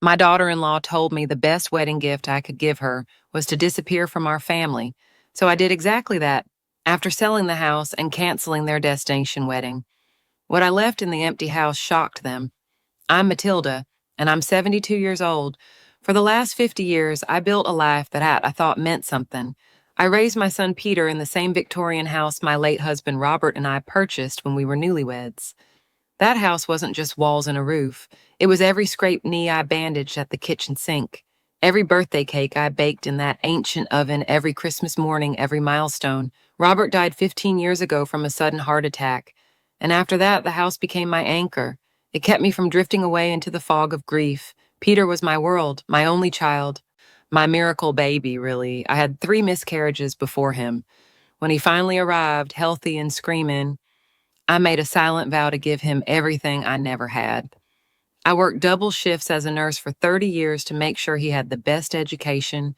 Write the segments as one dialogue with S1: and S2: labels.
S1: My daughter-in-law told me the best wedding gift I could give her was to disappear from our family, so I did exactly that after selling the house and canceling their destination wedding. What I left in the empty house shocked them. I'm Matilda, and I'm 72 years old. For the last 50 years, I built a life that I thought meant something. I raised my son Peter in the same Victorian house my late husband Robert and I purchased when we were newlyweds. That house wasn't just walls and a roof. It was every scraped knee I bandaged at the kitchen sink, every birthday cake I baked in that ancient oven every Christmas morning, every milestone. Robert died 15 years ago from a sudden heart attack, and after that, the house became my anchor. It kept me from drifting away into the fog of grief. Peter was my world, my only child, my miracle baby, really. I had 3 miscarriages before him. When he finally arrived, healthy and screaming, I made a silent vow to give him everything I never had. I worked double shifts as a nurse for 30 years to make sure he had the best education,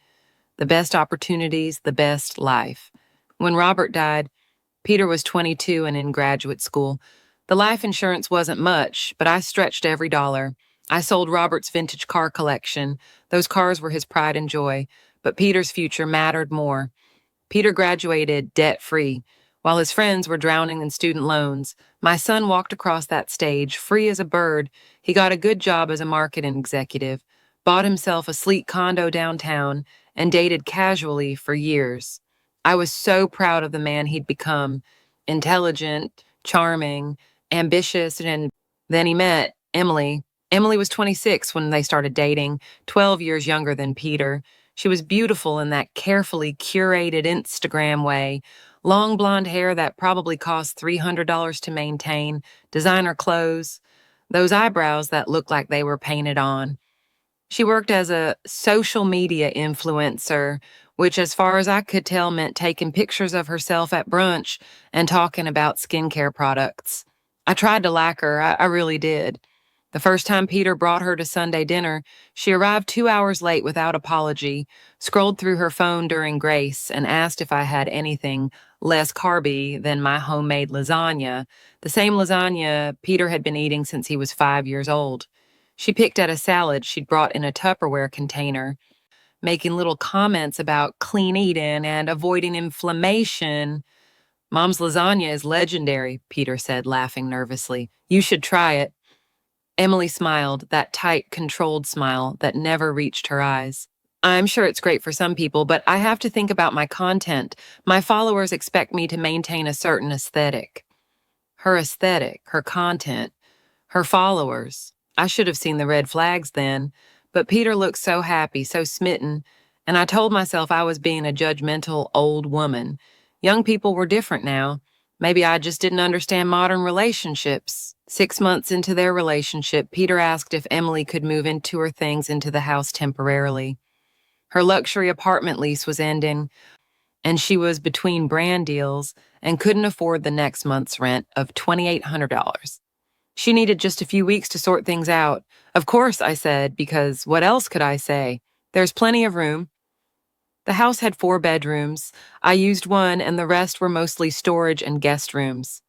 S1: the best opportunities, the best life. When Robert died, Peter was 22 and in graduate school. The life insurance wasn't much, but I stretched every dollar. I sold Robert's vintage car collection. Those cars were his pride and joy, but Peter's future mattered more. Peter graduated debt-free. While his friends were drowning in student loans, my son walked across that stage, free as a bird. He got a good job as a marketing executive, bought himself a sleek condo downtown, and dated casually for years. I was so proud of the man he'd become, intelligent, charming, ambitious, and then he met Emily. Emily was 26 when they started dating, 12 years younger than Peter. She was beautiful in that carefully curated Instagram way. Long blonde hair that probably cost $300 to maintain, designer clothes, those eyebrows that looked like they were painted on. She worked as a social media influencer, which, as far as I could tell, meant taking pictures of herself at brunch and talking about skincare products. I tried to like her, I really did. The first time Peter brought her to Sunday dinner, she arrived 2 hours late without apology, scrolled through her phone during grace, and asked if I had anything less carby than my homemade lasagna, the same lasagna Peter had been eating since he was 5 years old. She picked at a salad she'd brought in a Tupperware container, making little comments about clean eating and avoiding inflammation. Mom's lasagna is legendary, Peter said, laughing nervously. You should try it. Emily smiled, that tight, controlled smile that never reached her eyes. I'm sure it's great for some people, but I have to think about my content. My followers expect me to maintain a certain aesthetic. Her aesthetic, her content, her followers. I should have seen the red flags then, but Peter looked so happy, so smitten, and I told myself I was being a judgmental old woman. Young people were different now. Maybe I just didn't understand modern relationships. 6 months into their relationship, Peter asked if Emily could move into her things into the house temporarily. Her luxury apartment lease was ending, and she was between brand deals and couldn't afford the next month's rent of $2,800. She needed just a few weeks to sort things out. Of course, I said, because what else could I say? There's plenty of room. The house had 4 bedrooms. I used one, and the rest were mostly storage and guest rooms.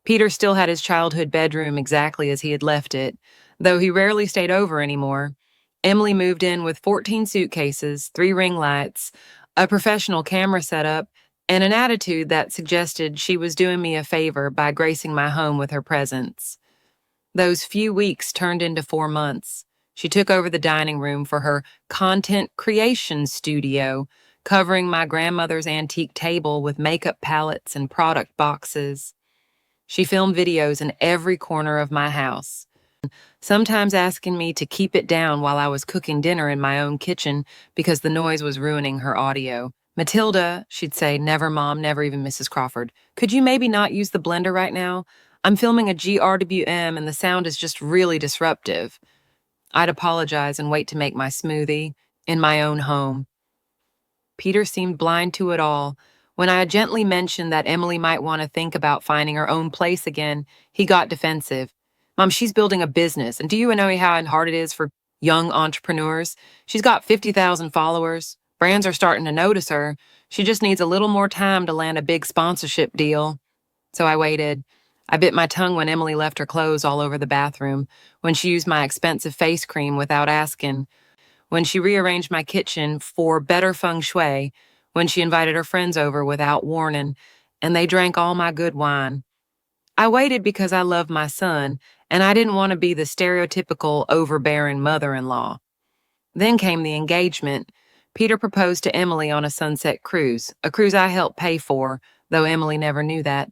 S1: Peter still had his childhood bedroom exactly as he had left it, though he rarely stayed over anymore. Emily moved in with 14 suitcases, 3 ring lights, a professional camera setup, and an attitude that suggested she was doing me a favor by gracing my home with her presence. Those few weeks turned into 4 months. She took over the dining room for her content creation studio, covering my grandmother's antique table with makeup palettes and product boxes. She filmed videos in every corner of my house, sometimes asking me to keep it down while I was cooking dinner in my own kitchen because the noise was ruining her audio. Matilda, she'd say, never Mom, never even Mrs. Crawford. Could you maybe not use the blender right now? I'm filming a GRWM and the sound is just really disruptive. I'd apologize and wait to make my smoothie in my own home. Peter seemed blind to it all. When I had gently mentioned that Emily might want to think about finding her own place again, he got defensive. Mom, she's building a business, and do you know how hard it is for young entrepreneurs? She's got 50,000 followers. Brands are starting to notice her. She just needs a little more time to land a big sponsorship deal. So I waited. I bit my tongue when Emily left her clothes all over the bathroom, when she used my expensive face cream without asking, when she rearranged my kitchen for better feng shui, when she invited her friends over without warning, and they drank all my good wine. I waited because I loved my son, and I didn't want to be the stereotypical overbearing mother-in-law. Then came the engagement. Peter proposed to Emily on a sunset cruise, a cruise I helped pay for, though Emily never knew that.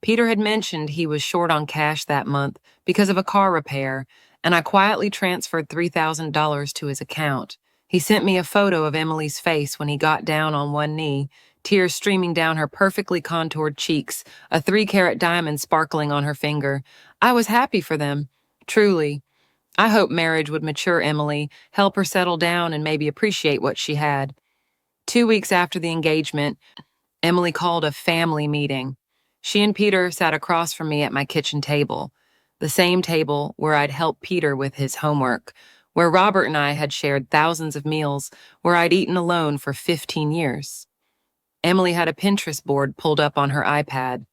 S1: Peter had mentioned he was short on cash that month because of a car repair, and I quietly transferred $3,000 to his account. He sent me a photo of Emily's face when he got down on one knee, tears streaming down her perfectly contoured cheeks, a 3-carat diamond sparkling on her finger. I was happy for them, truly. I hoped marriage would mature Emily, help her settle down, and maybe appreciate what she had. 2 weeks after the engagement, Emily called a family meeting. She and Peter sat across from me at my kitchen table, the same table where I'd helped Peter with his homework, where Robert and I had shared thousands of meals, where I'd eaten alone for 15 years. Emily had a Pinterest board pulled up on her iPad.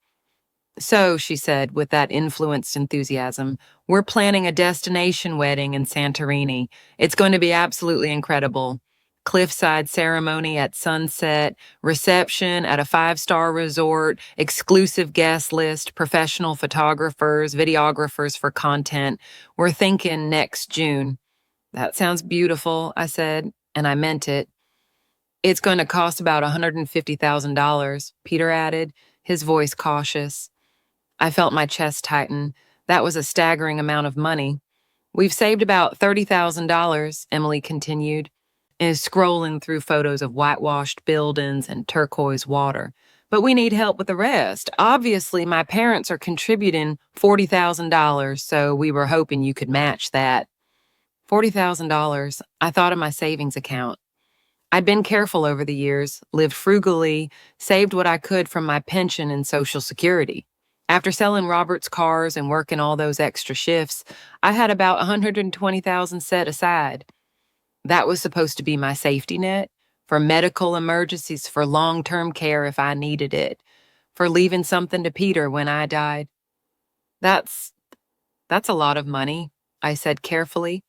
S1: So, she said with that influenced enthusiasm, we're planning a destination wedding in Santorini. It's going to be absolutely incredible. Cliffside ceremony at sunset, reception at a 5-star resort, exclusive guest list, professional photographers, videographers for content. We're thinking next June. That sounds beautiful, I said, and I meant it. It's going to cost about $150,000, Peter added, his voice cautious. I felt my chest tighten. That was a staggering amount of money. We've saved about $30,000, Emily continued, is scrolling through photos of whitewashed buildings and turquoise water. But we need help with the rest. Obviously, my parents are contributing $40,000, so we were hoping you could match that. $40,000. I thought of my savings account. I'd been careful over the years, lived frugally, saved what I could from my pension and Social Security. After selling Robert's cars and working all those extra shifts, I had about $120,000 set aside. That was supposed to be my safety net, for medical emergencies, for long-term care if I needed it, for leaving something to Peter when I died. That's a lot of money, I said carefully.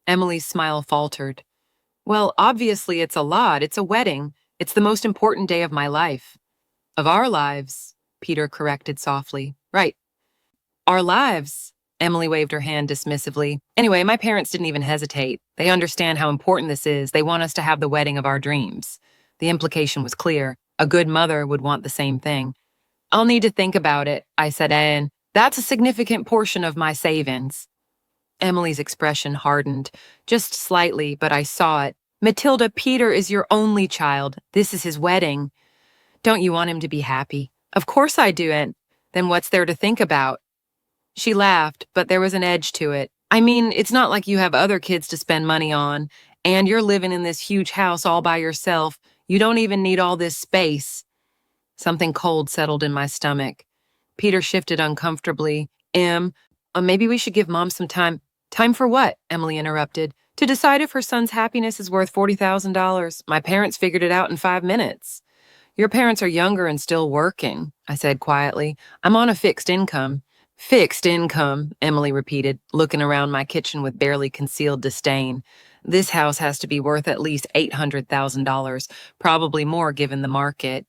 S1: Emily's smile faltered. Well, obviously it's a lot. It's a wedding. It's the most important day of my life. Of our lives, Peter corrected softly. Right. Our lives. Emily waved her hand dismissively. Anyway, my parents didn't even hesitate. They understand how important this is. They want us to have the wedding of our dreams. The implication was clear. A good mother would want the same thing. I'll need to think about it, I said, and that's a significant portion of my savings. Emily's expression hardened, just slightly, but I saw it. Matilda, Peter is your only child. This is his wedding. Don't you want him to be happy? Of course I do, and then what's there to think about? She laughed, but there was an edge to it. I mean, it's not like you have other kids to spend money on, and you're living in this huge house all by yourself. You don't even need all this space. Something cold settled in my stomach. Peter shifted uncomfortably. Maybe we should give Mom some time. Time for what? Emily interrupted. To decide if her son's happiness is worth $40,000. My parents figured it out in 5 minutes. Your parents are younger and still working, I said quietly. I'm on a fixed income. Fixed income, Emily repeated, looking around my kitchen with barely concealed disdain. This house has to be worth at least $800,000, probably more given the market.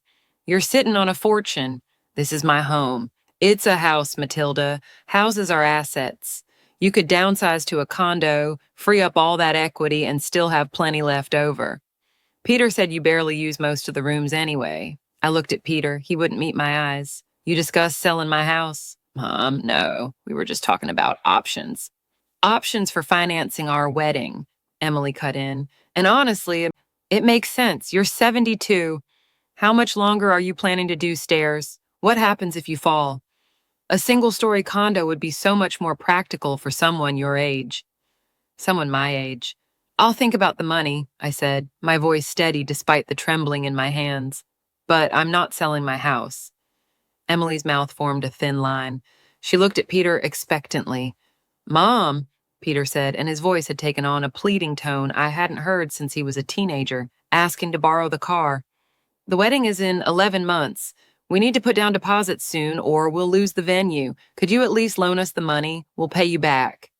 S1: You're sitting on a fortune. This is my home. It's a house, Matilda. Houses are assets. You could downsize to a condo, free up all that equity, and still have plenty left over. Peter said you barely use most of the rooms anyway. I looked at Peter. He wouldn't meet my eyes. You discussed selling my house? Mom, no. We were just talking about options. Options for financing our wedding, Emily cut in. And honestly, it makes sense. You're 72. How much longer are you planning to do stairs? What happens if you fall? A single-story condo would be so much more practical for someone your age. Someone my age. I'll think about the money, I said, my voice steady despite the trembling in my hands. But I'm not selling my house. Emily's mouth formed a thin line. She looked at Peter expectantly. Mom, Peter said, and his voice had taken on a pleading tone I hadn't heard since he was a teenager, asking to borrow the car. The wedding is in 11 months. We need to put down deposits soon or we'll lose the venue. Could you at least loan us the money? We'll pay you back.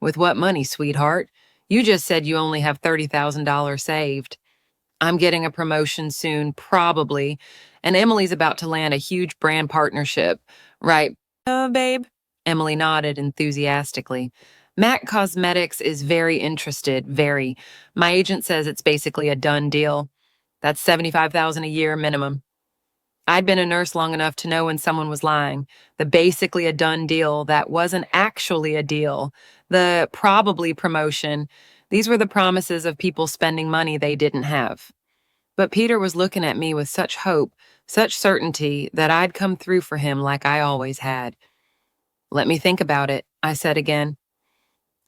S1: With what money, sweetheart? You just said you only have $30,000 saved. I'm getting a promotion soon, probably, and Emily's about to land a huge brand partnership. Right, babe? Emily nodded enthusiastically. MAC Cosmetics is very interested, very. My agent says it's basically a done deal. That's $75,000 a year minimum. I'd been a nurse long enough to know when someone was lying. The basically a done deal that wasn't actually a deal. The probably promotion. These were the promises of people spending money they didn't have. But Peter was looking at me with such hope, such certainty that I'd come through for him like I always had. Let me think about it, I said again.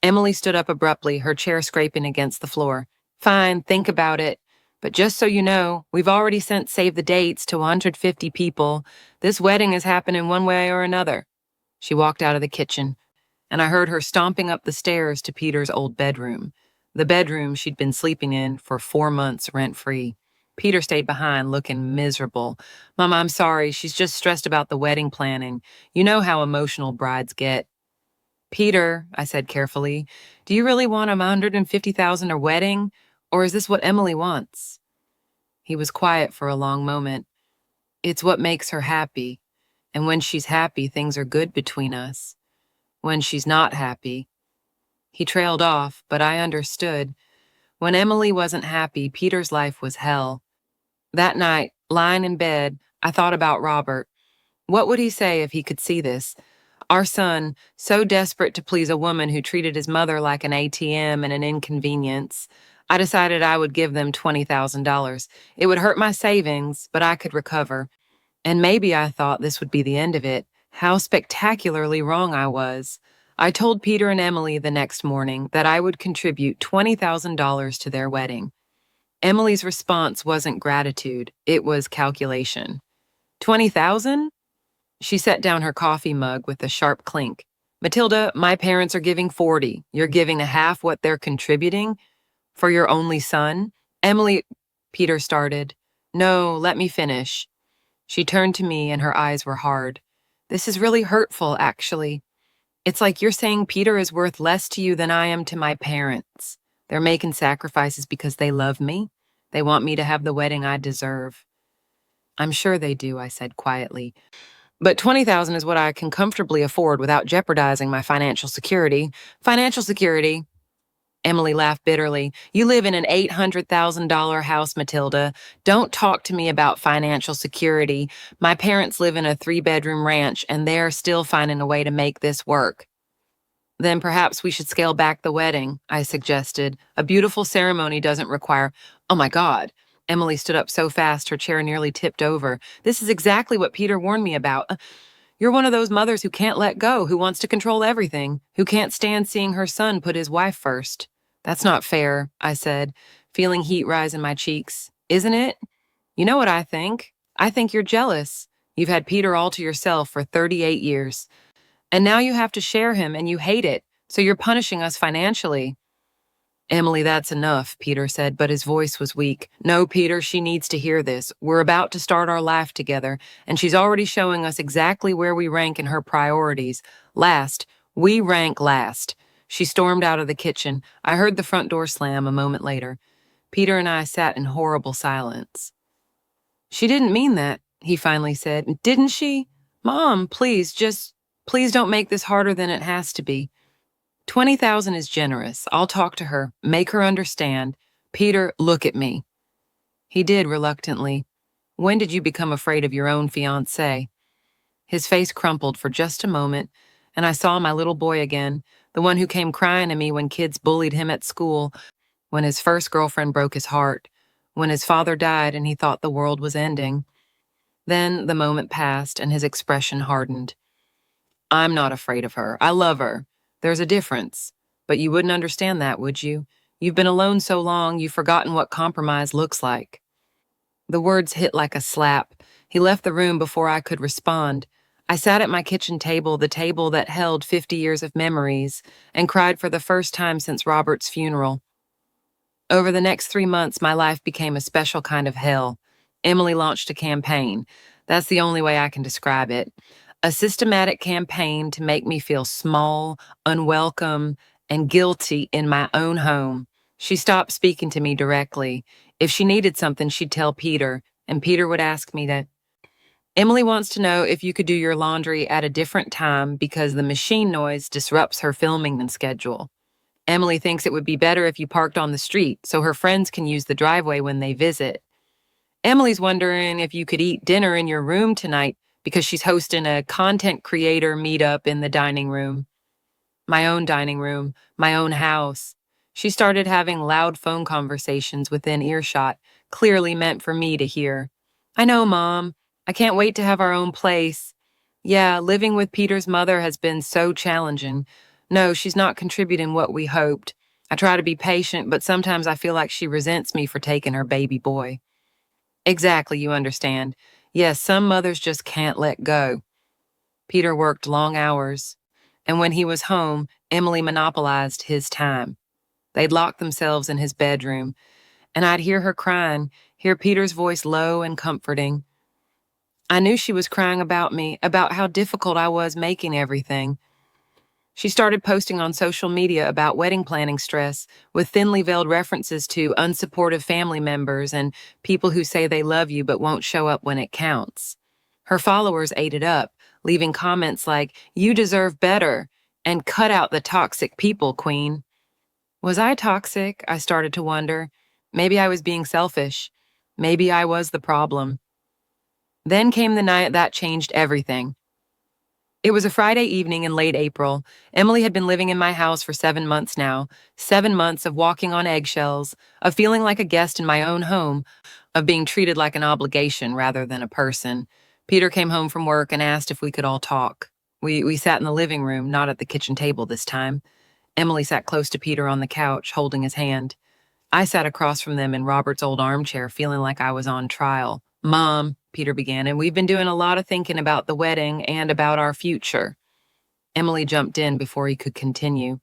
S1: Emily stood up abruptly, her chair scraping against the floor. Fine, think about it. But just so you know, we've already sent save the dates to 150 people. This wedding is happening one way or another. She walked out of the kitchen, and I heard her stomping up the stairs to Peter's old bedroom, the bedroom she'd been sleeping in for 4 months rent-free. Peter stayed behind, looking miserable. Mama, I'm sorry, she's just stressed about the wedding planning. You know how emotional brides get. Peter, I said carefully, do you really want $150,000 a wedding, or is this what Emily wants? He was quiet for a long moment. It's what makes her happy, and when she's happy, things are good between us. When she's not happy. He trailed off, but I understood. When Emily wasn't happy, Peter's life was hell. That night, lying in bed, I thought about Robert. What would he say if he could see this? Our son, so desperate to please a woman who treated his mother like an ATM and an inconvenience. I decided I would give them $20,000. It would hurt my savings, but I could recover. And maybe I thought this would be the end of it. How spectacularly wrong I was. I told Peter and Emily the next morning that I would contribute $20,000 to their wedding. Emily's response wasn't gratitude, it was calculation. 20,000? She set down her coffee mug with a sharp clink. Matilda, my parents are giving 40. You're giving a half what they're contributing? For your only son? Emily, Peter started. No, let me finish. She turned to me and her eyes were hard. This is really hurtful, actually. It's like you're saying Peter is worth less to you than I am to my parents. They're making sacrifices because they love me. They want me to have the wedding I deserve. I'm sure they do, I said quietly. But $20,000 is what I can comfortably afford without jeopardizing my financial security. Financial security? Emily laughed bitterly. You live in an $800,000 house, Matilda. Don't talk to me about financial security. My parents live in a 3-bedroom ranch, and they're still finding a way to make this work. Then perhaps we should scale back the wedding, I suggested. A beautiful ceremony doesn't require— Oh my God. Emily stood up so fast her chair nearly tipped over. This is exactly what Peter warned me about. You're one of those mothers who can't let go, who wants to control everything, who can't stand seeing her son put his wife first. That's not fair, I said, feeling heat rise in my cheeks. Isn't it? You know what I think? I think you're jealous. You've had Peter all to yourself for 38 years. And now you have to share him and you hate it, so you're punishing us financially. Emily, that's enough, Peter said, but his voice was weak. No, Peter, she needs to hear this. We're about to start our life together, and she's already showing us exactly where we rank in her priorities. Last. We rank last. She stormed out of the kitchen. I heard the front door slam a moment later. Peter and I sat in horrible silence. She didn't mean that, he finally said. Didn't she? Mom, please don't make this harder than it has to be. 20,000 is generous. I'll talk to her, make her understand. Peter, look at me. He did reluctantly. When did you become afraid of your own fiancé? His face crumpled for just a moment, and I saw my little boy again, the one who came crying to me when kids bullied him at school, when his first girlfriend broke his heart, when his father died and he thought the world was ending. Then the moment passed and his expression hardened. I'm not afraid of her. I love her. There's a difference. But you wouldn't understand that, would you? You've been alone so long, you've forgotten what compromise looks like. The words hit like a slap. He left the room before I could respond. I sat at my kitchen table, the table that held 50 years of memories, and cried for the first time since Robert's funeral. Over the next 3 months, my life became a special kind of hell. Emily launched a campaign. That's the only way I can describe it. A systematic campaign to make me feel small, unwelcome, and guilty in my own home. She stopped speaking to me directly. If she needed something, she'd tell Peter, and Peter would ask me to. Emily wants to know if you could do your laundry at a different time because the machine noise disrupts her filming and schedule. Emily thinks it would be better if you parked on the street so her friends can use the driveway when they visit. Emily's wondering if you could eat dinner in your room tonight because she's hosting a content creator meetup in the dining room. My own dining room, my own house. She started having loud phone conversations within earshot, clearly meant for me to hear. I know, Mom. I can't wait to have our own place. Yeah, living with Peter's mother has been so challenging. No, she's not contributing what we hoped. I try to be patient, but sometimes I feel like she resents me for taking her baby boy. Exactly, you understand. Yes, some mothers just can't let go. Peter worked long hours, and when he was home, Emily monopolized his time. They'd lock themselves in his bedroom, and I'd hear her crying, hear Peter's voice low and comforting. I knew she was crying about me, about how difficult I was making everything. She started posting on social media about wedding planning stress with thinly veiled references to unsupportive family members and people who say they love you but won't show up when it counts. Her followers ate it up, leaving comments like, "You deserve better," and "Cut out the toxic people, queen." Was I toxic? I started to wonder. Maybe I was being selfish. Maybe I was the problem. Then came the night that changed everything. It was a Friday evening in late April. Emily had been living in my house for 7 months now, 7 months of walking on eggshells, of feeling like a guest in my own home, of being treated like an obligation rather than a person. Peter came home from work and asked if we could all talk. We sat in the living room, not at the kitchen table this time. Emily sat close to Peter on the couch, holding his hand. I sat across from them in Robert's old armchair, feeling like I was on trial. "Mom," Peter began, "and we've been doing a lot of thinking about the wedding and about our future." Emily jumped in before he could continue.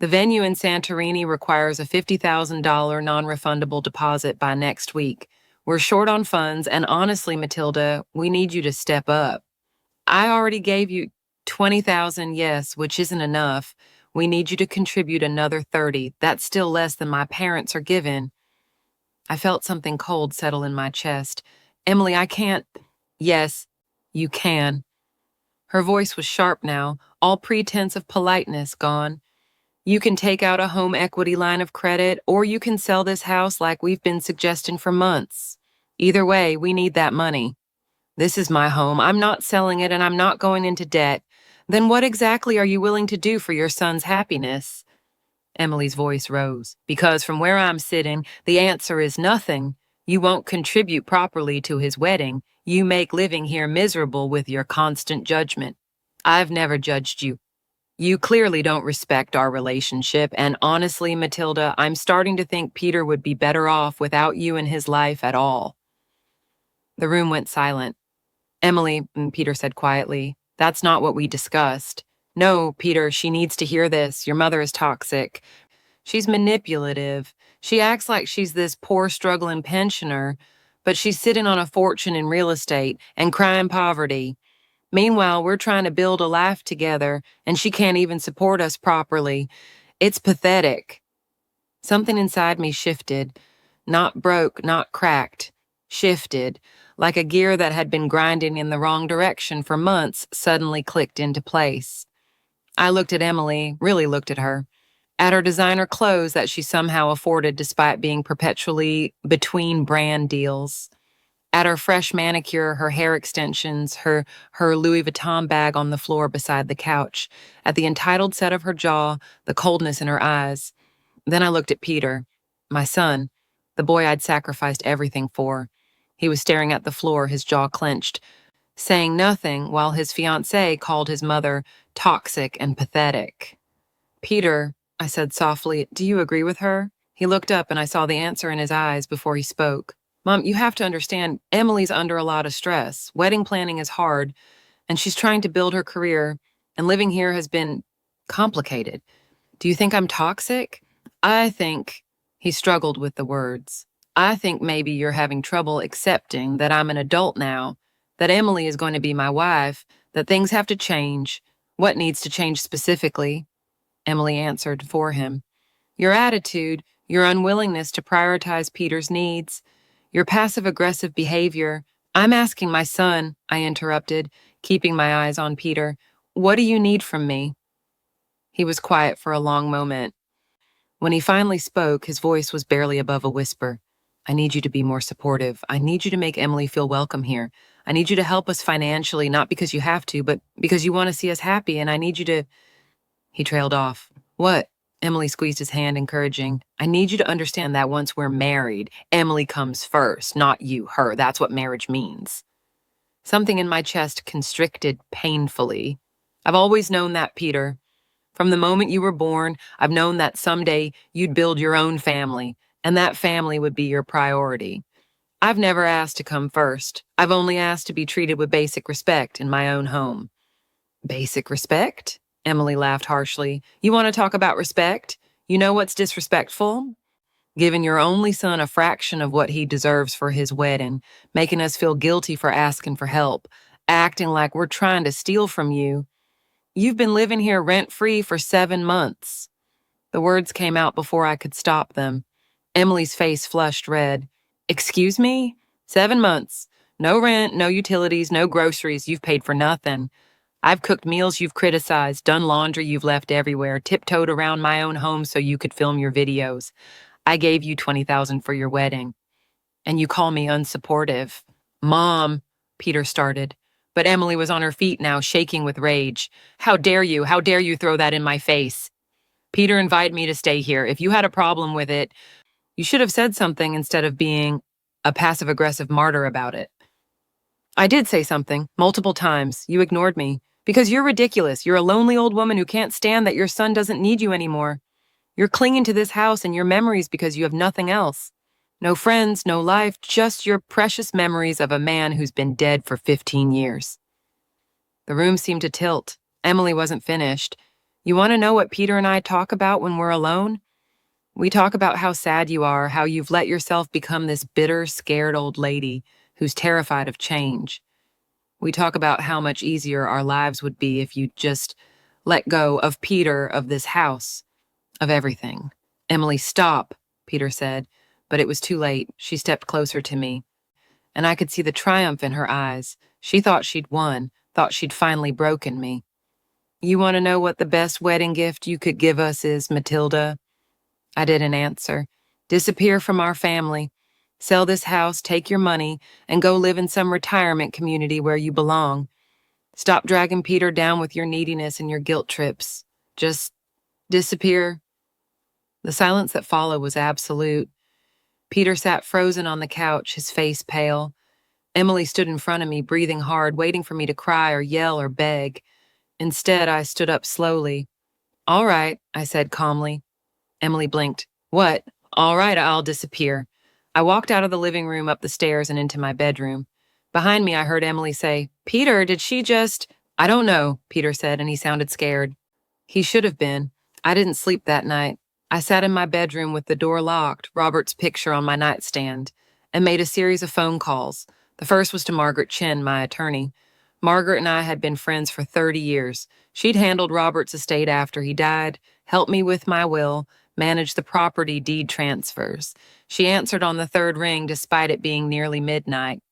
S1: "The venue in Santorini requires a $50,000 non-refundable deposit by next week. We're short on funds, and honestly, Matilda, we need you to step up. I already gave you 20,000, yes, which isn't enough. We need you to contribute another 30. That's still less than my parents are given." I felt something cold settle in my chest. "Emily, I can't." "Yes, you can." Her voice was sharp now, all pretense of politeness gone. "You can take out a home equity line of credit, or you can sell this house like we've been suggesting for months. Either way, we need that money. This is my home. I'm not selling it, and I'm not going into debt. Then what exactly are you willing to do for your son's happiness?" Emily's voice rose. "Because from where I'm sitting, the answer is nothing. You won't contribute properly to his wedding. You make living here miserable with your constant judgment. I've never judged you. You clearly don't respect our relationship, and honestly, Matilda, I'm starting to think Peter would be better off without you in his life at all." The room went silent. "Emily," Peter said quietly, "that's not what we discussed. No, Peter, she needs to hear this. Your mother is toxic. She's manipulative. She acts like she's this poor, struggling pensioner, but she's sitting on a fortune in real estate and crying poverty. Meanwhile, we're trying to build a life together, and she can't even support us properly. It's pathetic." Something inside me shifted. Not broke, not cracked. Shifted. Like a gear that had been grinding in the wrong direction for months suddenly clicked into place. I looked at Emily, really looked at her. At her designer clothes that she somehow afforded despite being perpetually between brand deals. At her fresh manicure, her hair extensions, her Louis Vuitton bag on the floor beside the couch. At the entitled set of her jaw, the coldness in her eyes. Then I looked at Peter, my son, the boy I'd sacrificed everything for. He was staring at the floor, his jaw clenched, saying nothing while his fiancée called his mother toxic and pathetic. "Peter," I said softly, "do you agree with her?" He looked up and I saw the answer in his eyes before he spoke. "Mom, you have to understand, Emily's under a lot of stress. Wedding planning is hard, and she's trying to build her career, and living here has been complicated. Do you think I'm toxic? I think," he struggled with the words, "I think maybe you're having trouble accepting that I'm an adult now, that Emily is going to be my wife, that things have to change. What needs to change specifically? Emily answered for him. Your attitude, your unwillingness to prioritize Peter's needs, your passive-aggressive behavior. I'm asking my son, I interrupted, keeping my eyes on Peter. What do you need from me? He was quiet for a long moment. When he finally spoke, his voice was barely above a whisper. I need you to be more supportive. I need you to make Emily feel welcome here. I need you to help us financially, not because you have to, but because you want to see us happy, and I need you to... He trailed off. What? Emily squeezed his hand, encouraging. I need you to understand that once we're married, Emily comes first, not you, her. That's what marriage means. Something in my chest constricted painfully. I've always known that, Peter. From the moment you were born, I've known that someday you'd build your own family, and that family would be your priority. I've never asked to come first. I've only asked to be treated with basic respect in my own home. Basic respect? Emily laughed harshly. You want to talk about respect? You know what's disrespectful? Giving your only son a fraction of what he deserves for his wedding, making us feel guilty for asking for help, acting like we're trying to steal from you. You've been living here rent-free for 7 months. The words came out before I could stop them. Emily's face flushed red. Excuse me? 7 months. No rent, no utilities, no groceries. You've paid for nothing. I've cooked meals you've criticized, done laundry you've left everywhere, tiptoed around my own home so you could film your videos. I gave you $20,000 for your wedding. And you call me unsupportive. Mom, Peter started. But Emily was on her feet now, shaking with rage. How dare you? How dare you throw that in my face? Peter invited me to stay here. If you had a problem with it, you should have said something instead of being a passive-aggressive martyr about it. I did say something, multiple times. You ignored me. Because you're ridiculous. You're a lonely old woman who can't stand that your son doesn't need you anymore. You're clinging to this house and your memories because you have nothing else. No friends, no life, just your precious memories of a man who's been dead for 15 years. The room seemed to tilt. Emily wasn't finished. You want to know what Peter and I talk about when we're alone? We talk about how sad you are, how you've let yourself become this bitter, scared old lady who's terrified of change. We talk about how much easier our lives would be if you just let go of Peter, of this house, of everything. Emily, stop, Peter said, but it was too late. She stepped closer to me, and I could see the triumph in her eyes. She thought she'd won, thought she'd finally broken me. You want to know what the best wedding gift you could give us is, Matilda? I didn't answer. Disappear from our family. Sell this house, take your money, and go live in some retirement community where you belong. Stop dragging Peter down with your neediness and your guilt trips. Just disappear. The silence that followed was absolute. Peter sat frozen on the couch, his face pale. Emily stood in front of me, breathing hard, waiting for me to cry or yell or beg. Instead, I stood up slowly. All right, I said calmly. Emily blinked. What? All right, I'll disappear. I walked out of the living room, up the stairs, and into my bedroom. Behind me, I heard Emily say, Peter, did she just... I don't know, Peter said, and he sounded scared. He should have been. I didn't sleep that night. I sat in my bedroom with the door locked, Robert's picture on my nightstand, and made a series of phone calls. The first was to Margaret Chin, my attorney. Margaret and I had been friends for 30 years. She'd handled Robert's estate after he died, helped me with my will, managed the property deed transfers. She answered on the third ring despite it being nearly midnight.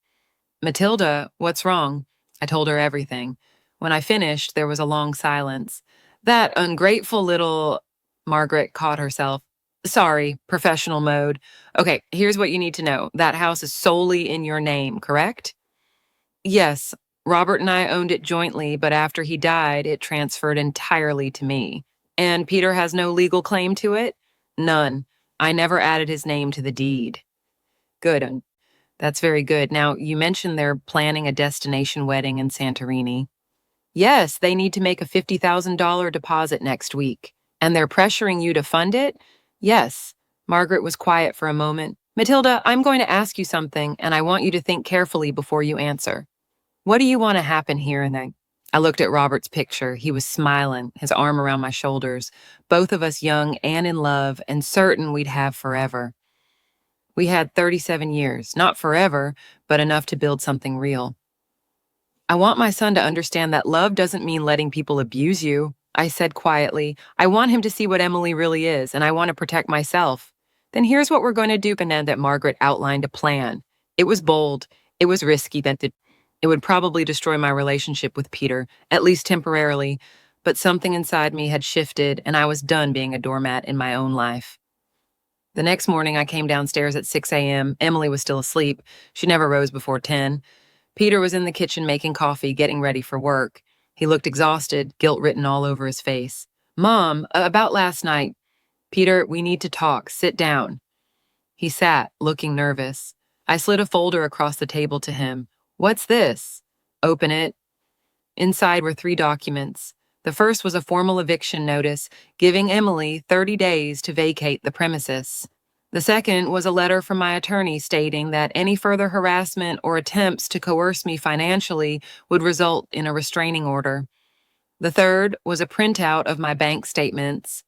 S1: Matilda, what's wrong? I told her everything. When I finished, there was a long silence. That ungrateful little... Margaret caught herself. Sorry, professional mode. Okay, here's what you need to know. That house is solely in your name, correct? Yes, Robert and I owned it jointly, but after he died, it transferred entirely to me. And Peter has no legal claim to it? None. I never added his name to the deed. Good. That's very good. Now, you mentioned they're planning a destination wedding in Santorini. Yes, they need to make a $50,000 deposit next week. And they're pressuring you to fund it? Yes. Margaret was quiet for a moment. Matilda, I'm going to ask you something, and I want you to think carefully before you answer. What do you want to happen here? And I looked at Robert's picture. He was smiling, his arm around my shoulders, both of us young and in love and certain we'd have forever. We had 37 years, not forever, but enough to build something real. I want my son to understand that love doesn't mean letting people abuse you, I said quietly. I want him to see what Emily really is, and I want to protect myself. Then here's what we're going to do, and that Margaret outlined a plan. It was bold. It was risky. It would probably destroy my relationship with Peter, at least temporarily, but something inside me had shifted, and I was done being a doormat in my own life. The next morning, I came downstairs at 6 a.m. Emily was still asleep. She never rose before 10. Peter was in the kitchen making coffee, getting ready for work. He looked exhausted, guilt written all over his face. Mom, about last night. Peter, we need to talk. Sit down. He sat, looking nervous. I slid a folder across the table to him. What's this? Open it. Inside were 3 documents. The first was a formal eviction notice, giving Emily 30 days to vacate the premises. The second was a letter from my attorney stating that any further harassment or attempts to coerce me financially would result in a restraining order. The third was a printout of my bank statements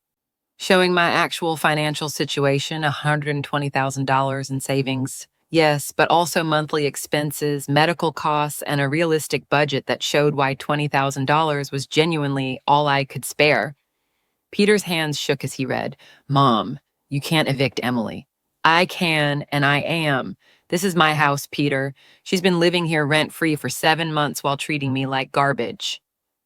S1: showing my actual financial situation, $120,000 in savings. Yes, but also monthly expenses, medical costs, and a realistic budget that showed why $20,000 was genuinely all I could spare. Peter's hands shook as he read. Mom, you can't evict Emily. I can, and I am. This is my house, Peter. She's been living here rent-free for 7 months while treating me like garbage.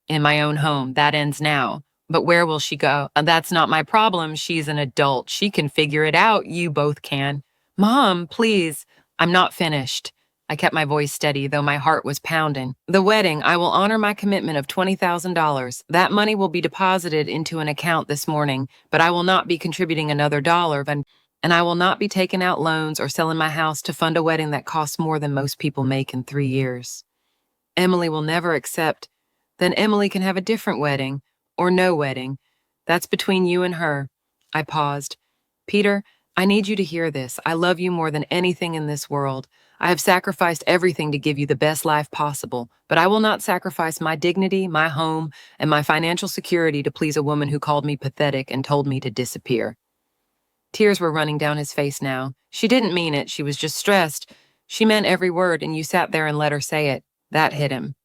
S1: In my own home, that ends now. But where will she go? That's not my problem. She's an adult. She can figure it out. You both can. Mom, please. I'm not finished. I kept my voice steady, though my heart was pounding. The wedding, I will honor my commitment of $20,000. That money will be deposited into an account this morning, but I will not be contributing another dollar, and I will not be taking out loans or selling my house to fund a wedding that costs more than most people make in 3 years. Emily will never accept. Then Emily can have a different wedding, or no wedding. That's between you and her. I paused. Peter, I need you to hear this. I love you more than anything in this world. I have sacrificed everything to give you the best life possible, but I will not sacrifice my dignity, my home, and my financial security to please a woman who called me pathetic and told me to disappear. Tears were running down his face now. She didn't mean it. She was just stressed. She meant every word, and you sat there and let her say it. That hit him.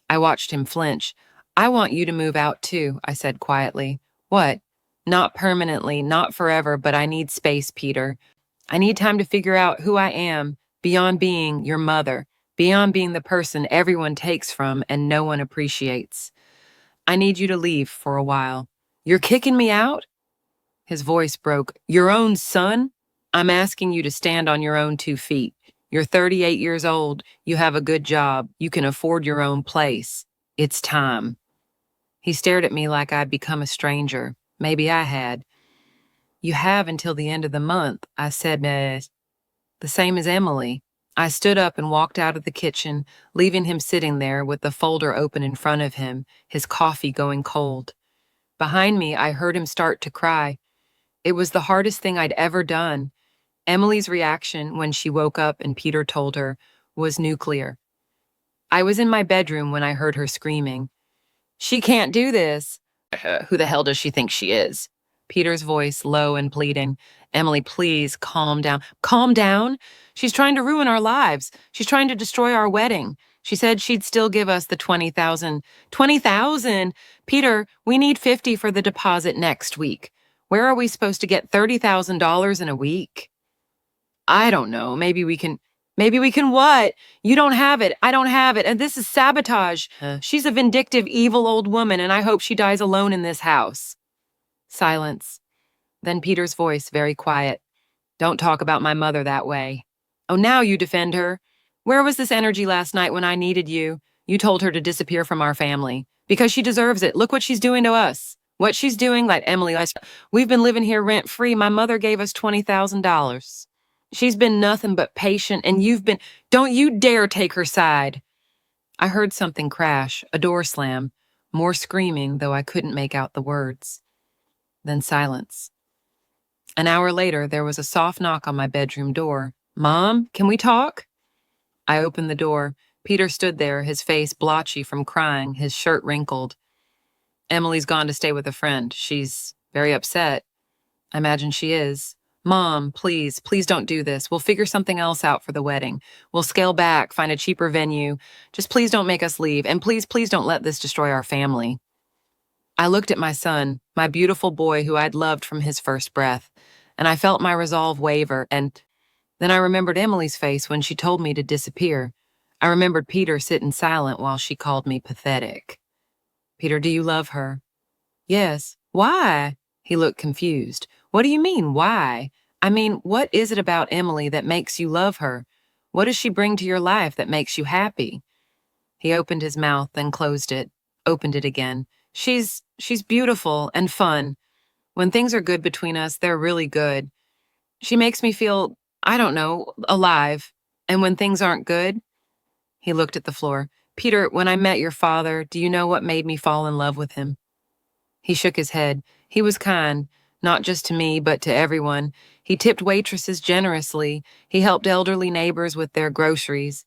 S1: I watched him flinch. I want you to move out too, I said quietly. What? Not permanently, not forever, but I need space, Peter. I need time to figure out who I am, beyond being your mother, beyond being the person everyone takes from and no one appreciates. I need you to leave for a while. You're kicking me out? His voice broke. Your own son? I'm asking you to stand on your own 2 feet. You're 38 years old. You have a good job. You can afford your own place. It's time. He stared at me like I'd become a stranger. Maybe I had. You have until the end of the month, I said, the same as Emily. I stood up and walked out of the kitchen, leaving him sitting there with the folder open in front of him, his coffee going cold. Behind me, I heard him start to cry. It was the hardest thing I'd ever done. Emily's reaction when she woke up and Peter told her was nuclear. I was in my bedroom when I heard her screaming. She can't do this. Who the hell does she think she is? Peter's voice low and pleading. Emily, please calm down. Calm down? She's trying to ruin our lives. She's trying to destroy our wedding. She said she'd still give us the $20,000. $20,000? Peter, we need $50,000 for the deposit next week. Where are we supposed to get $30,000 in a week? I don't know. Maybe we can what? You don't have it. I don't have it. And this is sabotage. She's a vindictive, evil old woman, and I hope she dies alone in this house. Silence. Then Peter's voice, very quiet. Don't talk about my mother that way. Oh, now you defend her. Where was this energy last night when I needed you? You told her to disappear from our family. Because she deserves it. Look what she's doing to us. What she's doing, like Emily, we've been living here rent-free. My mother gave us $20,000. She's been nothing but patient, and don't you dare take her side. I heard something crash, a door slam, more screaming, though I couldn't make out the words. Then silence. An hour later, there was a soft knock on my bedroom door. Mom, can we talk? I opened the door. Peter stood there, his face blotchy from crying, his shirt wrinkled. Emily's gone to stay with a friend. She's very upset. I imagine she is. Mom, please, please don't do this. We'll figure something else out for the wedding. We'll scale back, find a cheaper venue. Just please don't make us leave. And please, please don't let this destroy our family. I looked at my son, my beautiful boy who I'd loved from his first breath, and I felt my resolve waver. And then I remembered Emily's face when she told me to disappear. I remembered Peter sitting silent while she called me pathetic. Peter, do you love her? Yes. Why? He looked confused. What do you mean, why? I mean, what is it about Emily that makes you love her? What does she bring to your life that makes you happy? He opened his mouth, then closed it, opened it again. She's beautiful and fun. When things are good between us, they're really good. She makes me feel, I don't know, alive. And when things aren't good, he looked at the floor. Peter, when I met your father, do you know what made me fall in love with him? He shook his head. He was kind, not just to me, but to everyone. He tipped waitresses generously. He helped elderly neighbors with their groceries.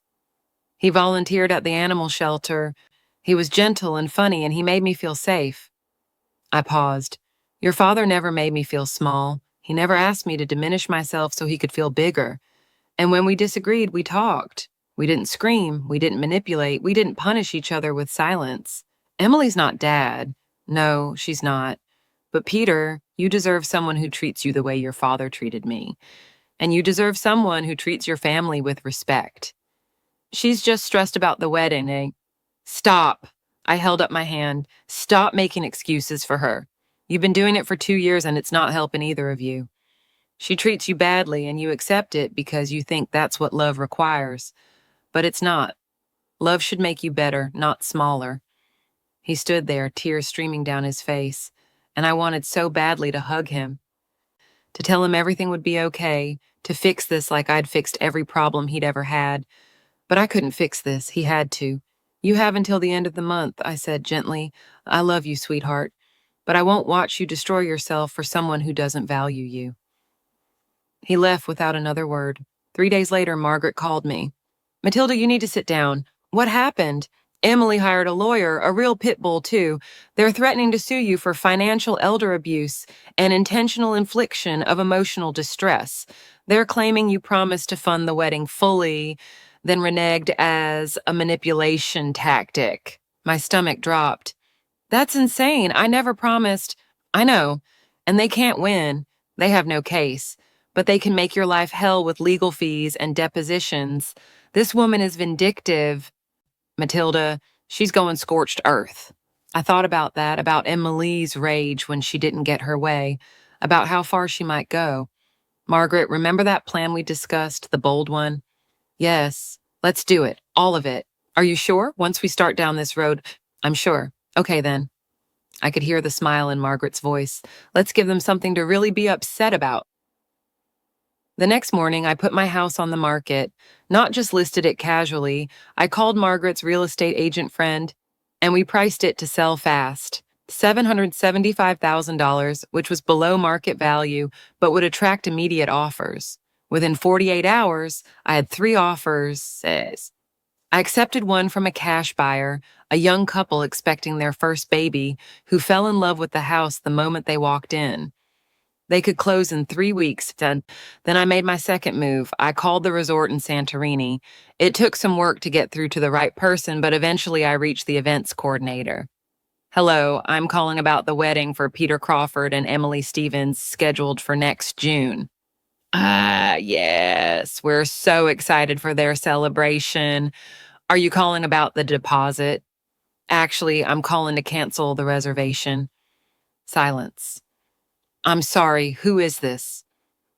S1: He volunteered at the animal shelter. He was gentle and funny, and he made me feel safe. I paused. Your father never made me feel small. He never asked me to diminish myself so he could feel bigger. And when we disagreed, we talked. We didn't scream. We didn't manipulate. We didn't punish each other with silence. Emily's not Dad. No, she's not. But Peter, you deserve someone who treats you the way your father treated me. And you deserve someone who treats your family with respect. She's just stressed about the wedding, eh? Stop. I held up my hand. Stop making excuses for her. You've been doing it for 2 years and it's not helping either of you. She treats you badly and you accept it because you think that's what love requires. But it's not. Love should make you better, not smaller. He stood there, tears streaming down his face, and I wanted so badly to hug him, to tell him everything would be okay, to fix this like I'd fixed every problem he'd ever had. But I couldn't fix this. He had to. You have until the end of the month, I said gently. I love you, sweetheart, but I won't watch you destroy yourself for someone who doesn't value you. He left without another word. 3 days later, Margaret called me. Matilda, you need to sit down. What happened? Emily hired a lawyer, a real pit bull, too. They're threatening to sue you for financial elder abuse and intentional infliction of emotional distress. They're claiming you promised to fund the wedding fully, then reneged as a manipulation tactic. My stomach dropped. That's insane. I never promised. I know. And they can't win. They have no case. But they can make your life hell with legal fees and depositions. This woman is vindictive. Matilda, she's going scorched earth. I thought about that, about Emily's rage when she didn't get her way, about how far she might go. Margaret, remember that plan we discussed, the bold one? Yes, let's do it, all of it. Are you sure? Once we start down this road, I'm sure. Okay, then. I could hear the smile in Margaret's voice. Let's give them something to really be upset about. The next morning, I put my house on the market, not just listed it casually. I called Margaret's real estate agent friend, and we priced it to sell fast. $775,000, which was below market value, but would attract immediate offers. Within 48 hours, I had 3 offers. I accepted one from a cash buyer, a young couple expecting their first baby, who fell in love with the house the moment they walked in. They could close in 3 weeks. Then I made my second move. I called the resort in Santorini. It took some work to get through to the right person, but eventually I reached the events coordinator. Hello, I'm calling about the wedding for Peter Crawford and Emily Stevens scheduled for next June. Yes, we're so excited for their celebration. Are you calling about the deposit? Actually, I'm calling to cancel the reservation. Silence. I'm sorry, who is this?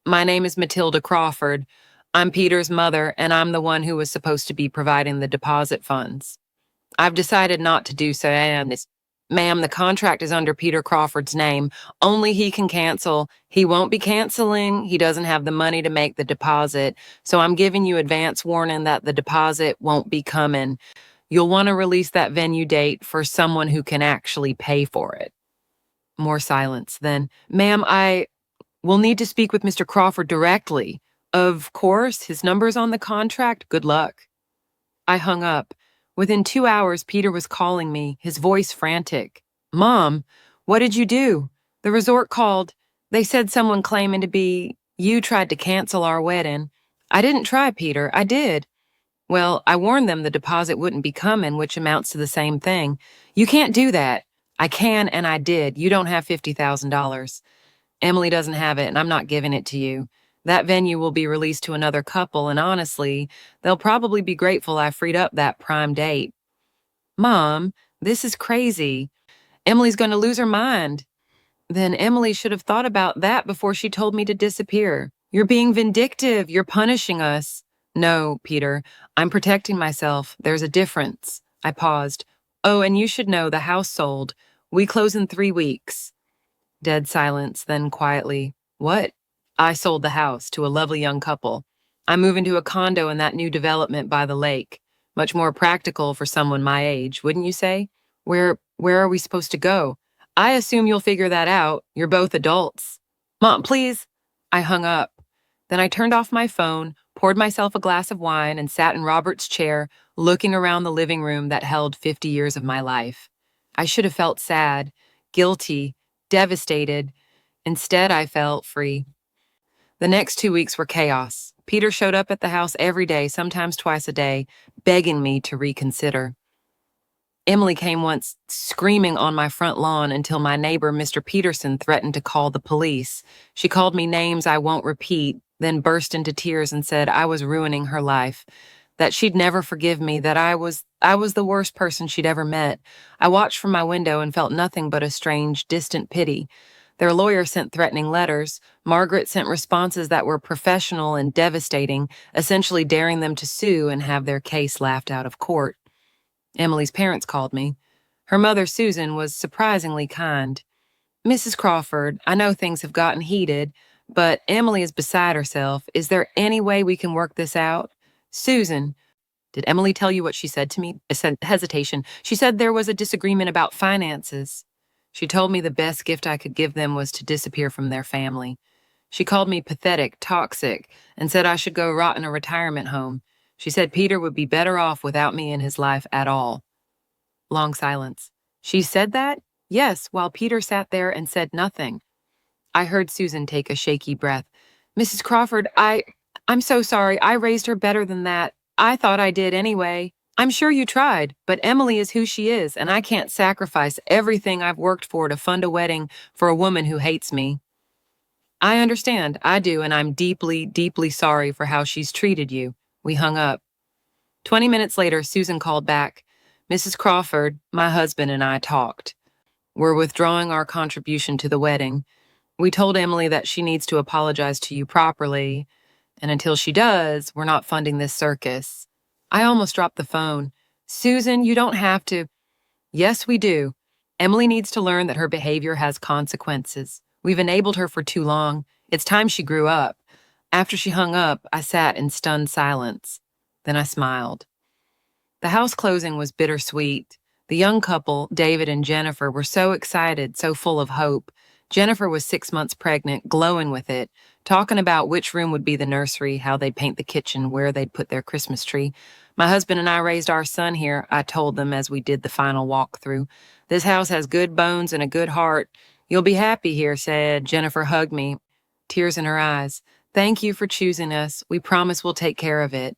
S1: My name is Matilda Crawford. I'm Peter's mother, and I'm the one who was supposed to be providing the deposit funds. I've decided not to do so, and ma'am, the contract is under Peter Crawford's name. Only he can cancel. He won't be canceling. He doesn't have the money to make the deposit, so I'm giving you advance warning that the deposit won't be coming. You'll want to release that venue date for someone who can actually pay for it. More silence. Then, ma'am, I will need to speak with Mr. Crawford directly. Of course, his number's on the contract. Good luck. I hung up. Within 2 hours, Peter was calling me, his voice frantic. Mom, what did you do? The resort called. They said someone claiming to be You tried to cancel our wedding. I didn't try, Peter. I did. Well, I warned them the deposit wouldn't be coming, which amounts to the same thing. You can't do that. I can, and I did. You don't have $50,000. Emily doesn't have it, and I'm not giving it to you. That venue will be released to another couple, and honestly, they'll probably be grateful I freed up that prime date. Mom, this is crazy. Emily's going to lose her mind. Then Emily should have thought about that before she told me to disappear. You're being vindictive. You're punishing us. No, Peter, I'm protecting myself. There's a difference. I paused. Oh, and you should know the house sold. We close in 3 weeks. Dead silence, then quietly, what? I sold the house to a lovely young couple. I'm moving to a condo in that new development by the lake. Much more practical for someone my age, wouldn't you say? Where are we supposed to go? I assume you'll figure that out. You're both adults. Mom, please. I hung up. Then I turned off my phone, poured myself a glass of wine, and sat in Robert's chair, looking around the living room that held 50 years of my life. I should have felt sad, guilty, devastated. Instead, I felt free. The next 2 weeks were chaos. Peter showed up at the house every day, sometimes twice a day, begging me to reconsider. Emily came once screaming on my front lawn until my neighbor, Mr. Peterson, threatened to call the police. She called me names I won't repeat, then burst into tears and said I was ruining her life, that she'd never forgive me, that I was the worst person she'd ever met. I watched from my window and felt nothing but a strange, distant pity. Their lawyer sent threatening letters. Margaret sent responses that were professional and devastating, essentially daring them to sue and have their case laughed out of court. Emily's parents called me. Her mother, Susan, was surprisingly kind. Mrs. Crawford, I know things have gotten heated, but Emily is beside herself. Is there any way we can work this out? Susan, did Emily tell you what she said to me? Hesitation. She said there was a disagreement about finances. She told me the best gift I could give them was to disappear from their family. She called me pathetic, toxic, and said I should go rot in a retirement home. She said Peter would be better off without me in his life at all. Long silence. She said that? Yes, while Peter sat there and said nothing. I heard Susan take a shaky breath. Mrs. Crawford, I'm so sorry. I raised her better than that. I thought I did anyway. I'm sure you tried, but Emily is who she is, and I can't sacrifice everything I've worked for to fund a wedding for a woman who hates me. I understand, I do, and I'm deeply, deeply sorry for how she's treated you. We hung up. 20 minutes later, Susan called back. Mrs. Crawford, my husband, and I talked. We're withdrawing our contribution to the wedding. We told Emily that she needs to apologize to you properly, and until she does, we're not funding this circus. I almost dropped the phone. Susan, you don't have to. Yes, we do. Emily needs to learn that her behavior has consequences. We've enabled her for too long. It's time she grew up. After she hung up, I sat in stunned silence. Then I smiled. The house closing was bittersweet. The young couple, David and Jennifer, were so excited, so full of hope. Jennifer was 6 months pregnant, glowing with it, talking about which room would be the nursery, how they'd paint the kitchen, where they'd put their Christmas tree. My husband and I raised our son here, I told them as we did the final walkthrough. This house has good bones and a good heart. You'll be happy here, said. Jennifer hugged me, tears in her eyes. Thank you for choosing us. We promise we'll take care of it.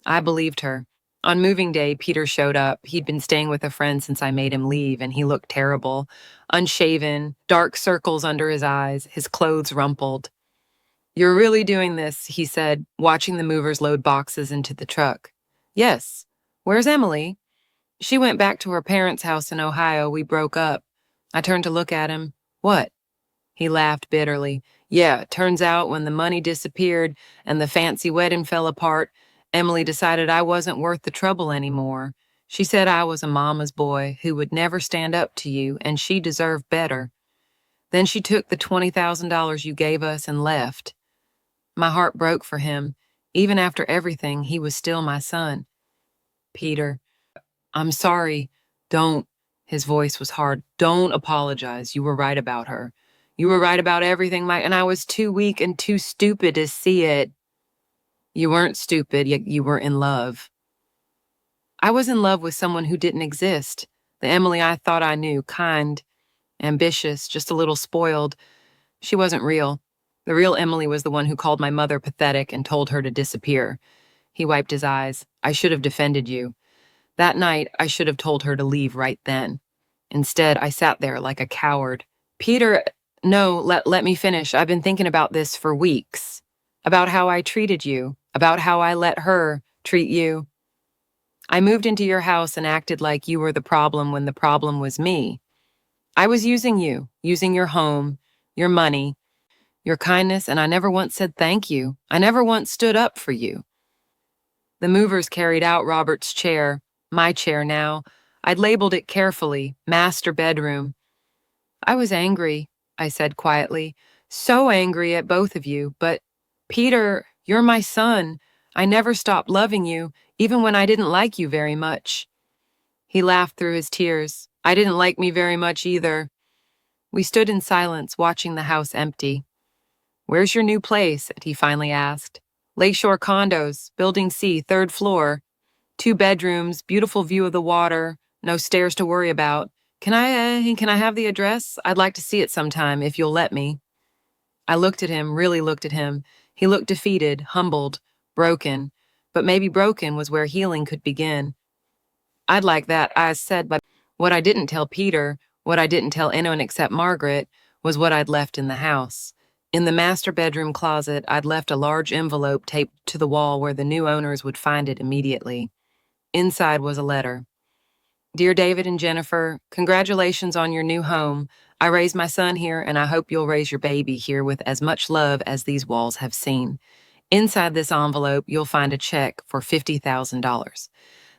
S1: I believed her. On moving day, Peter showed up. He'd been staying with a friend since I made him leave, and he looked terrible. Unshaven, dark circles under his eyes, his clothes rumpled. You're really doing this, he said, watching the movers load boxes into the truck. Yes. Where's Emily? She went back to her parents' house in Ohio. We broke up. I turned to look at him. What? He laughed bitterly. Yeah, turns out when the money disappeared and the fancy wedding fell apart, Emily decided I wasn't worth the trouble anymore. She said I was a mama's boy who would never stand up to you, and she deserved better. Then she took the $20,000 you gave us and left. My heart broke for him. Even after everything, he was still my son. Peter, I'm sorry. Don't. His voice was hard. Don't apologize. You were right about her. You were right about everything, Mike, and I was too weak and too stupid to see it. You weren't stupid, yet you were in love. I was in love with someone who didn't exist. The Emily I thought I knew, kind, ambitious, just a little spoiled. She wasn't real. The real Emily was the one who called my mother pathetic and told her to disappear. He wiped his eyes. I should have defended you. That night, I should have told her to leave right then. Instead, I sat there like a coward. Peter, no, let me finish. I've been thinking about this for weeks. About how I treated you. About how I let her treat you. I moved into your house and acted like you were the problem when the problem was me. I was using you, using your home, your money, your kindness, and I never once said thank you. I never once stood up for you. The movers carried out Robert's chair, my chair now. I'd labeled it carefully, master bedroom. I was angry, I said quietly, so angry at both of you, but Peter, you're my son. I never stopped loving you, even when I didn't like you very much. He laughed through his tears. I didn't like me very much either. We stood in silence, watching the house empty. Where's your new place? He finally asked. Lakeshore Condos, Building C, 3rd floor. 2 bedrooms, beautiful view of the water, no stairs to worry about. Can I have the address? I'd like to see it sometime, if you'll let me. I looked at him, really looked at him. He looked defeated, humbled, broken. But maybe broken was where healing could begin. I'd like that, I said, but what I didn't tell Peter, what I didn't tell anyone except Margaret, was what I'd left in the house. In the master bedroom closet, I'd left a large envelope taped to the wall where the new owners would find it immediately. Inside was a letter. Dear David and Jennifer, congratulations on your new home. I raised my son here, and I hope you'll raise your baby here with as much love as these walls have seen. Inside this envelope, you'll find a check for $50,000.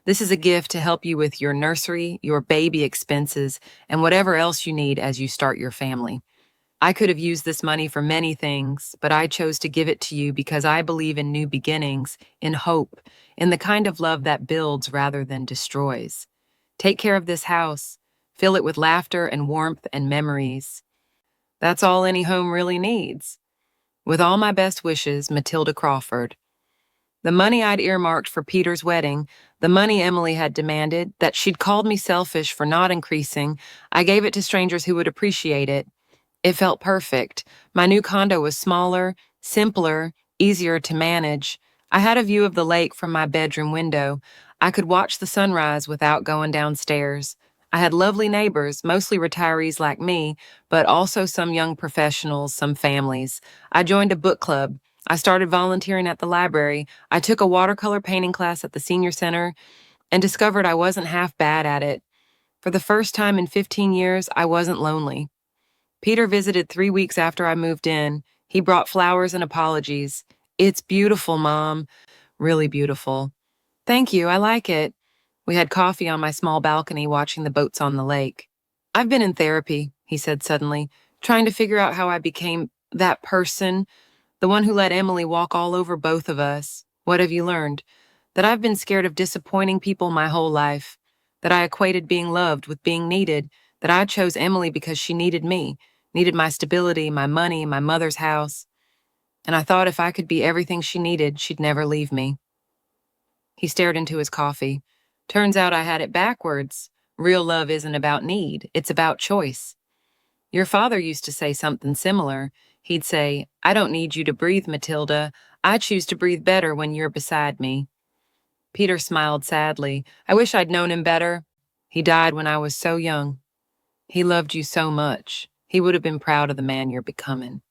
S1: This is a gift to help you with your nursery, your baby expenses, and whatever else you need as you start your family. I could have used this money for many things, but I chose to give it to you because I believe in new beginnings, in hope, in the kind of love that builds rather than destroys. Take care of this house. Fill it with laughter and warmth and memories. That's all any home really needs. With all my best wishes, Matilda Crawford. The money I'd earmarked for Peter's wedding, the money Emily had demanded, that she'd called me selfish for not increasing, I gave it to strangers who would appreciate it. It felt perfect. My new condo was smaller, simpler, easier to manage. I had a view of the lake from my bedroom window. I could watch the sunrise without going downstairs. I had lovely neighbors, mostly retirees like me, but also some young professionals, some families. I joined a book club. I started volunteering at the library. I took a watercolor painting class at the senior center and discovered I wasn't half bad at it. For the first time in 15 years, I wasn't lonely. Peter visited 3 weeks after I moved in. He brought flowers and apologies. It's beautiful, Mom. Really beautiful. Thank you, I like it. We had coffee on my small balcony watching the boats on the lake. I've been in therapy, he said suddenly, trying to figure out how I became that person, the one who let Emily walk all over both of us. What have you learned? That I've been scared of disappointing people my whole life. That I equated being loved with being needed. That I chose Emily because she needed me. Needed my stability, my money, my mother's house. And I thought if I could be everything she needed, she'd never leave me. He stared into his coffee. Turns out I had it backwards. Real love isn't about need, it's about choice. Your father used to say something similar. He'd say, I don't need you to breathe, Matilda. I choose to breathe better when you're beside me. Peter smiled sadly. I wish I'd known him better. He died when I was so young. He loved you so much. He would have been proud of the man you're becoming.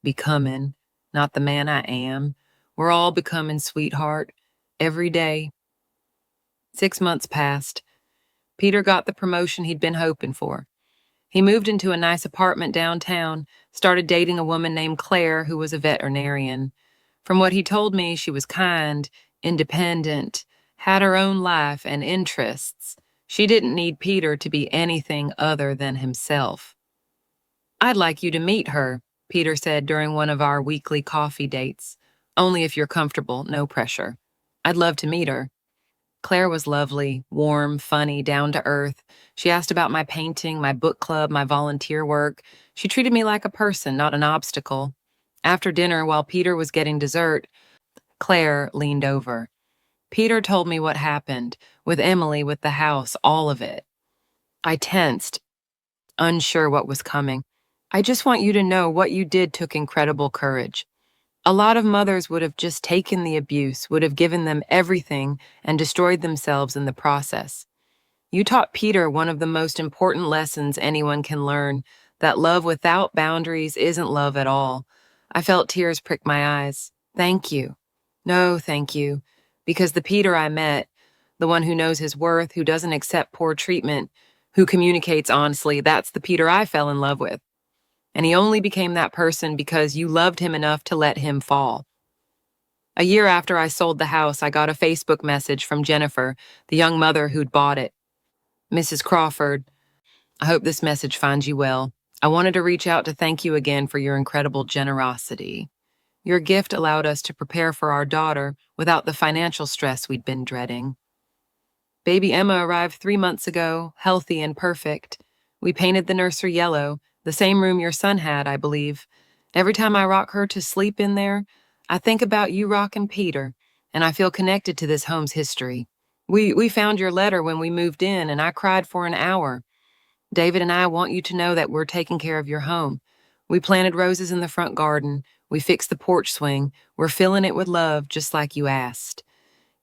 S1: Becoming, not the man I am. We're all becoming, sweetheart. Every day. 6 months passed. Peter got the promotion he'd been hoping for. He moved into a nice apartment downtown, started dating a woman named Claire who was a veterinarian. From what he told me, she was kind, independent, had her own life and interests. She didn't need Peter to be anything other than himself. I'd like you to meet her, Peter said during one of our weekly coffee dates. Only if you're comfortable, no pressure. I'd love to meet her. Claire was lovely, warm, funny, down to earth. She asked about my painting, my book club, my volunteer work. She treated me like a person, not an obstacle. After dinner, while Peter was getting dessert, Claire leaned over. Peter told me what happened, with Emily, with the house, all of it. I tensed, unsure what was coming. I just want you to know what you did took incredible courage. A lot of mothers would have just taken the abuse, would have given them everything, and destroyed themselves in the process. You taught Peter one of the most important lessons anyone can learn, that love without boundaries isn't love at all. I felt tears prick my eyes. Thank you. No, thank you. Because the Peter I met, the one who knows his worth, who doesn't accept poor treatment, who communicates honestly, that's the Peter I fell in love with. And he only became that person because you loved him enough to let him fall. A year after I sold the house, I got a Facebook message from Jennifer, the young mother who'd bought it. Mrs. Crawford, I hope this message finds you well. I wanted to reach out to thank you again for your incredible generosity. Your gift allowed us to prepare for our daughter without the financial stress we'd been dreading. Baby Emma arrived 3 months ago, healthy and perfect. We painted the nursery yellow, the same room your son had, I believe. Every time I rock her to sleep in there, I think about you rocking Peter, and I feel connected to this home's history. We found your letter when we moved in, and I cried for an hour. David and I want you to know that we're taking care of your home. We planted roses in the front garden. We fixed the porch swing. We're filling it with love, just like you asked.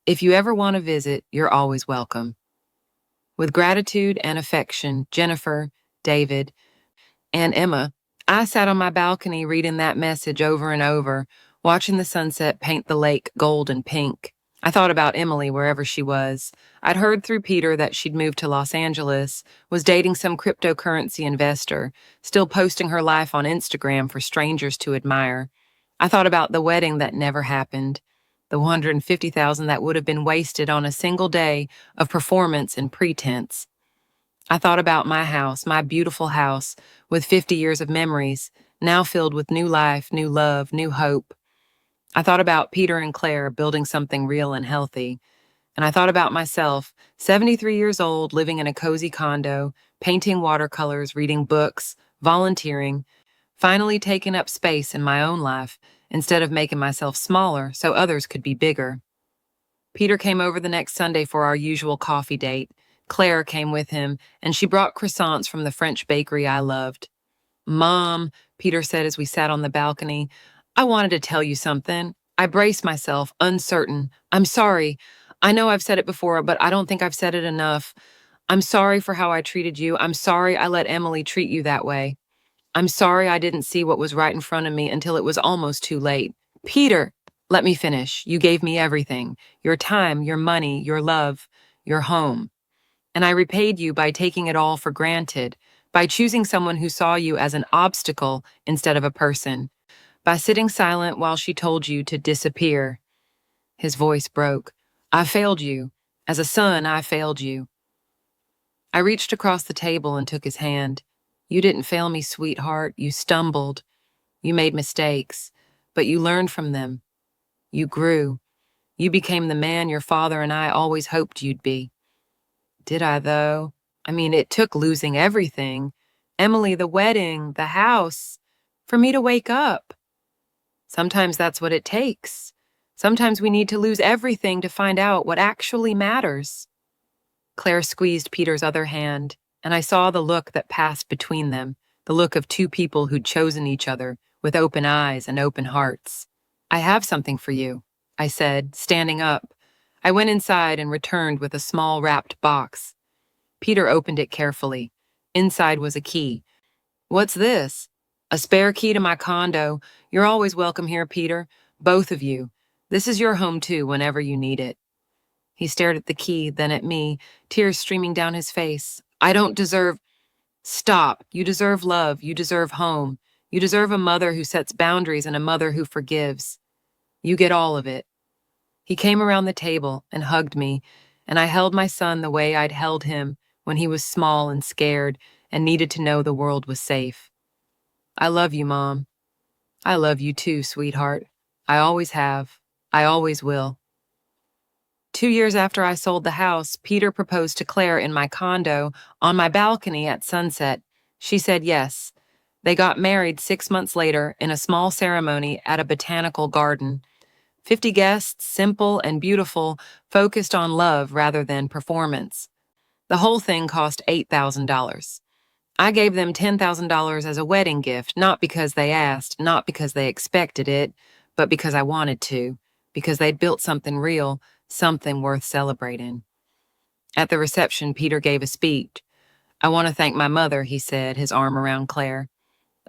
S1: If you ever want to visit, you're always welcome. With gratitude and affection, Jennifer, David, and Emma. I sat on my balcony reading that message over and over, watching the sunset paint the lake gold and pink. I thought about Emily wherever she was. I'd heard through Peter that she'd moved to Los Angeles, was dating some cryptocurrency investor, still posting her life on Instagram for strangers to admire. I thought about the wedding that never happened, the $150,000 that would have been wasted on a single day of performance and pretense. I thought about my house, my beautiful house, with 50 years of memories, now filled with new life, new love, new hope. I thought about Peter and Claire building something real and healthy. And I thought about myself, 73 years old, living in a cozy condo, painting watercolors, reading books, volunteering, finally taking up space in my own life instead of making myself smaller so others could be bigger. Peter came over the next Sunday for our usual coffee date. Claire came with him, and she brought croissants from the French bakery I loved. Mom, Peter said as we sat on the balcony, I wanted to tell you something. I braced myself, uncertain. I'm sorry. I know I've said it before, but I don't think I've said it enough. I'm sorry for how I treated you. I'm sorry I let Emily treat you that way. I'm sorry I didn't see what was right in front of me until it was almost too late. Peter, let me finish. You gave me everything. Your time, your money, your love, your home. And I repaid you by taking it all for granted, by choosing someone who saw you as an obstacle instead of a person, by sitting silent while she told you to disappear. His voice broke. I failed you. As a son, I failed you. I reached across the table and took his hand. You didn't fail me, sweetheart. You stumbled. You made mistakes, but you learned from them. You grew. You became the man your father and I always hoped you'd be. Did I, though? I mean, it took losing everything. Emily, the wedding, the house, for me to wake up. Sometimes that's what it takes. Sometimes we need to lose everything to find out what actually matters. Claire squeezed Peter's other hand, and I saw the look that passed between them, the look of two people who'd chosen each other with open eyes and open hearts. I have something for you, I said, standing up. I went inside and returned with a small wrapped box. Peter opened it carefully. Inside was a key. What's this? A spare key to my condo. You're always welcome here, Peter. Both of you. This is your home, too, whenever you need it. He stared at the key, then at me, tears streaming down his face. I don't deserve... Stop. You deserve love. You deserve home. You deserve a mother who sets boundaries and a mother who forgives. You get all of it. He came around the table and hugged me, and I held my son the way I'd held him when he was small and scared and needed to know the world was safe. I love you, Mom. I love you too, sweetheart. I always have. I always will. 2 years after I sold the house, Peter proposed to Claire in my condo on my balcony at sunset. She said yes. They got married 6 months later in a small ceremony at a botanical garden. 50 guests, simple and beautiful, focused on love rather than performance. The whole thing cost $8,000. I gave them $10,000 as a wedding gift, not because they asked, not because they expected it, but because I wanted to, because they'd built something real, something worth celebrating. At the reception, Peter gave a speech. I want to thank my mother, he said, his arm around Claire.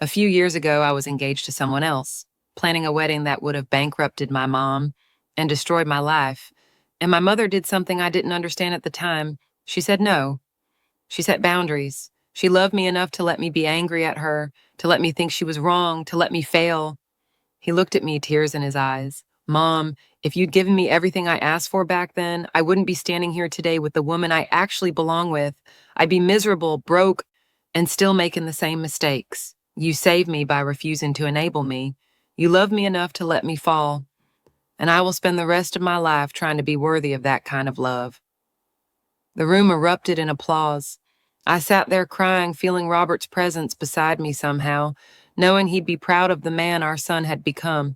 S1: A few years ago, I was engaged to someone else, planning a wedding that would have bankrupted my mom and destroyed my life. And my mother did something I didn't understand at the time. She said no. She set boundaries. She loved me enough to let me be angry at her, to let me think she was wrong, to let me fail. He looked at me, tears in his eyes. Mom, if you'd given me everything I asked for back then, I wouldn't be standing here today with the woman I actually belong with. I'd be miserable, broke, and still making the same mistakes. You saved me by refusing to enable me. You loved me enough to let me fall, and I will spend the rest of my life trying to be worthy of that kind of love. The room erupted in applause. I sat there crying, feeling Robert's presence beside me somehow, knowing he'd be proud of the man our son had become.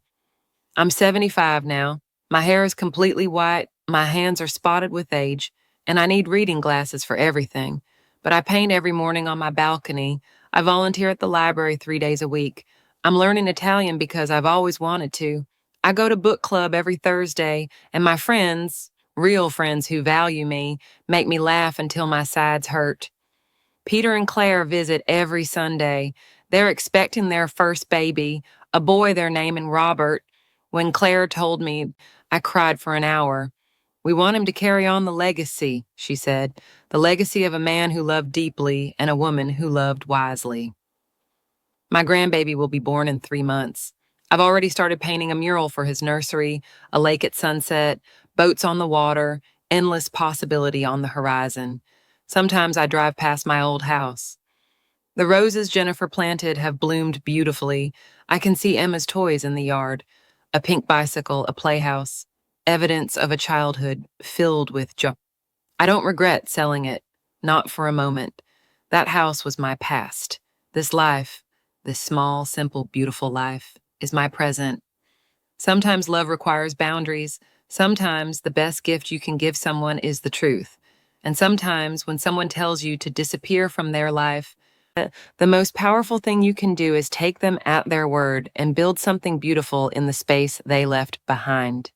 S1: I'm 75 now. My hair is completely white, my hands are spotted with age, and I need reading glasses for everything. But I paint every morning on my balcony. I volunteer at the library 3 days a week. I'm learning Italian because I've always wanted to. I go to book club every Thursday, and my friends, real friends who value me, make me laugh until my sides hurt. Peter and Claire visit every Sunday. They're expecting their first baby, a boy they're naming Robert. When Claire told me, I cried for an hour. We want him to carry on the legacy, she said, the legacy of a man who loved deeply and a woman who loved wisely. My grandbaby will be born in 3 months. I've already started painting a mural for his nursery, a lake at sunset, boats on the water, endless possibility on the horizon. Sometimes I drive past my old house. The roses Jennifer planted have bloomed beautifully. I can see Emma's toys in the yard. A pink bicycle, a playhouse. Evidence of a childhood filled with joy. I don't regret selling it, not for a moment. That house was my past. This life, this small, simple, beautiful life, is my present. Sometimes love requires boundaries. Sometimes the best gift you can give someone is the truth. And sometimes when someone tells you to disappear from their life, the most powerful thing you can do is take them at their word and build something beautiful in the space they left behind.